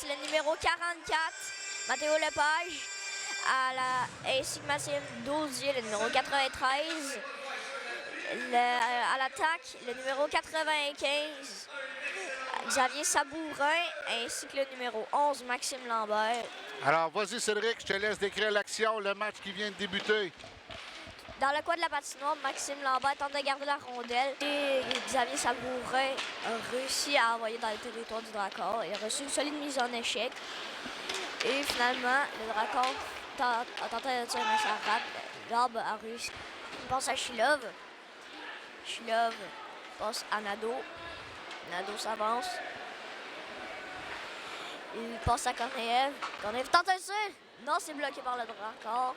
le numéro 44, Mathéo Lepage. Ainsi que Maxime Daudier, le numéro 93. À l'attaque, le numéro 95, Xavier Sabourin, ainsi que le numéro 11, Maxime Lambert. Alors, vas-y, Cédric, je te laisse décrire l'action, le match qui vient de débuter. Dans le coin de la patinoire, Maxime Lambert tente de garder la rondelle et Xavier Sabourin a réussi à envoyer dans le territoire du Dracor. Il a reçu une solide mise en échec. Et finalement, le Dracor a tenté de tirer, mais ça rate. L'arbre a réussi. Il passe à Shilov. Shilov passe à Nadeau. Nadeau s'avance. Il passe à Korneev. Korneev tente un tir. Non, c'est bloqué par le Dracor.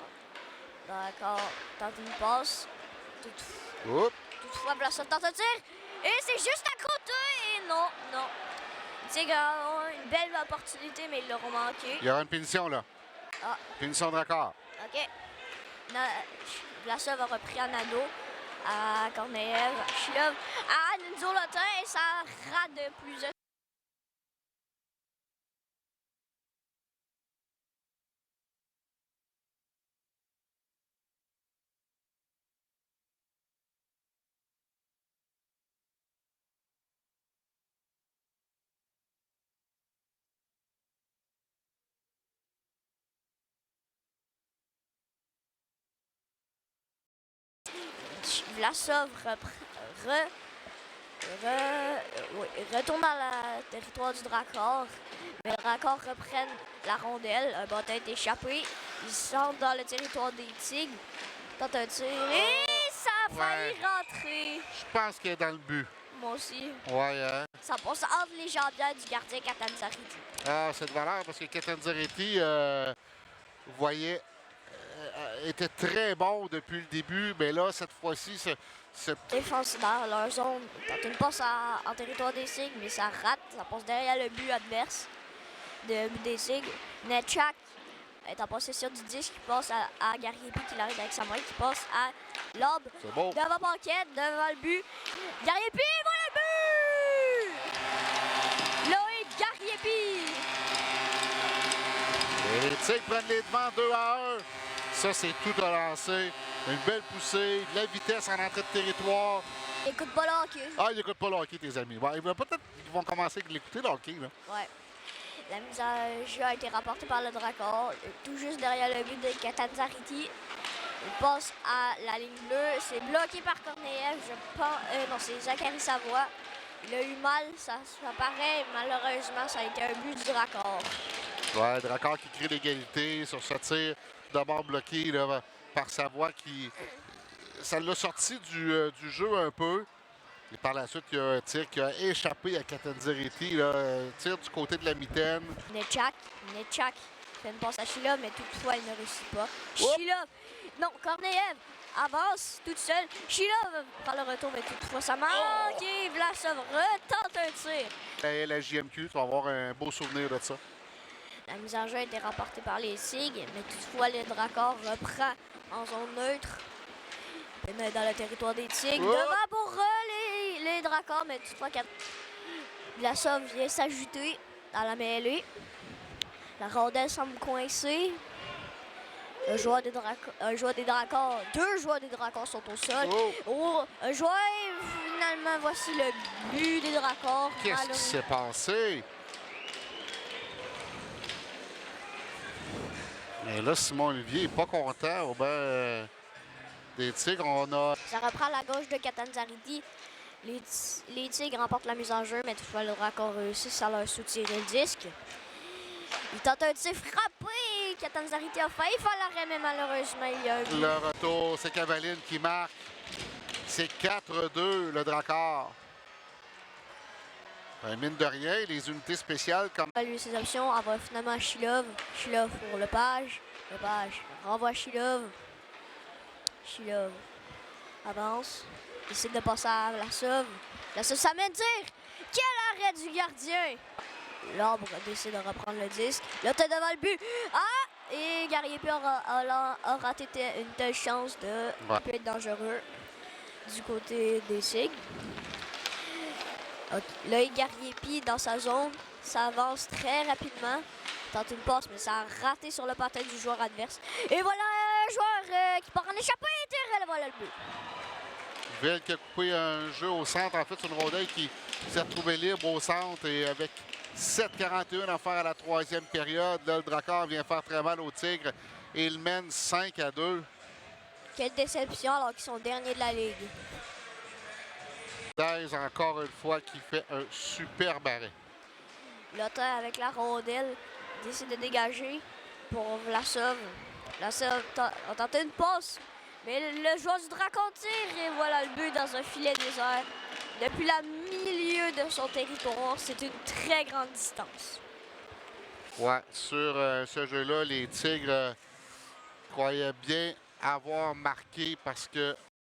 Dracor tente une passe. Toutefois, Blasov tente un tir. Et c'est juste à côté. Et non. Les Tigres ont une belle opportunité, mais ils l'auront manqué. Il y aura une punition, là. Ah. Punition Dracor. OK. Blasov a repris à Nadeau. À Korneev. Shilov à Nzolotin. Et ça rate de plusieurs. Vlasov retourne dans le territoire du Dracor. Mais le Dracor reprennent la rondelle. Un bâton est échappé. Ils sortent dans le territoire des Tigres. Tente un tir. Et ça a failli rentrer. Je pense qu'il est dans le but. Moi aussi. Ouais, hein? Ça passe entre les jambières du gardien Catanzariti. Ah, c'est de valeur parce que Catanzariti, vous voyez, était très bon depuis le début, mais là, cette fois-ci, Défense dans leur zone. Tente une passe en territoire des Tigres, mais ça rate. Ça passe derrière le but adverse des Tigres. Netchak est en possession du disque, qui passe à Gariepi, qui l'arrête avec sa main, qui passe à Lob. C'est bon. Devant Banquette, devant le but. Gariepi, voilà le but! Loïc Gariepi! Et les Tigres prennent les devants 2-1. Ça, c'est tout à lancer. Une belle poussée, de la vitesse en entrée de territoire. Ils n'écoutent pas le hockey. Ah, ils n'écoutent pas le hockey, tes amis. Ouais, peut-être qu'ils vont commencer à l'écouter, le hockey. Là. Ouais. La mise en jeu a été rapportée par le Dracor, tout juste derrière le but de Catanzariti. Il passe à la ligne bleue. C'est bloqué par Korneev. Je pense. Non, c'est Zachary Savoie. Il a eu mal, ça paraît. Malheureusement, ça a été un but du Dracor. Ouais, Dracor qui crée l'égalité sur ce tir d'abord bloqué là, par Savoie qui. Ça l'a sorti du jeu un peu. Et par la suite, il y a un tir qui a échappé à Catanzariti. Tir du côté de la mitaine. Netchak fait une passe à Shilov, mais toutefois, il ne réussit pas. Shilov, non, Korneev avance toute seule. Shilov par le retour, mais toutefois, ça manque. Et Vlasov retente un tir. La JMQ, tu vas avoir un beau souvenir de ça. La mise en jeu a été remportée par les Tigres, mais toutefois, le Dracor reprend en zone neutre. Dans le territoire des Tigres. Devant pour les Dracors, mais toutefois, Vlasov vient s'ajouter dans la mêlée. La rondelle semble coincée. Deux joueurs des Dracors sont au sol. Un joueur, finalement, voici le but des Dracors. Qu'est-ce qui s'est passé? Et là, Simon Olivier n'est pas content. Des Tigres, Ça reprend la gauche de Catanzariti. Les Tigres remportent la mise en jeu, mais toutefois, le Dracor réussit à leur soutirer le disque. Il tente un tir frappé. Catanzariti a failli faire l'arrêt, mais malheureusement, il y a un but. Le retour, c'est Cavaline qui marque. C'est 4-2, le Dracor. Mine de rien, les unités spéciales comme... Lui, ses options, envoie finalement Shilov. Shilov pour Lepage. Lepage renvoie Shilov. Shilov avance. Décide de passer à Vlasov. Vlasov s'amène tir. Quel arrêt du gardien! L'arbre décide de reprendre le disque. Là, t'es devant le but. Ah! Et Gariepi a raté une telle chance de peut être dangereux du côté des Tigres. Ok, là, Gariepi dans sa zone, ça avance très rapidement. Tente une passe, mais ça a raté sur le patin du joueur adverse. Et voilà un joueur qui part en échappée et voilà le but. Ville qui a coupé un jeu au centre. En fait, c'est une rondelle qui s'est retrouvée libre au centre et avec 7,41 à faire à la troisième période. Là, le Drakkar vient faire très mal au Tigre et il mène 5-2. Quelle déception alors qu'ils sont derniers de la Ligue. Daise, encore une fois, qui fait un superbe arrêt. Lotta avec la rondelle décide de dégager pour Vlasov. Vlasov a tenté une passe, mais le joueur du Drakkar tire et voilà le but dans un filet désert. Depuis le milieu de son territoire, c'est une très grande distance. Ouais, sur ce jeu-là, les Tigres croyaient bien avoir marqué parce que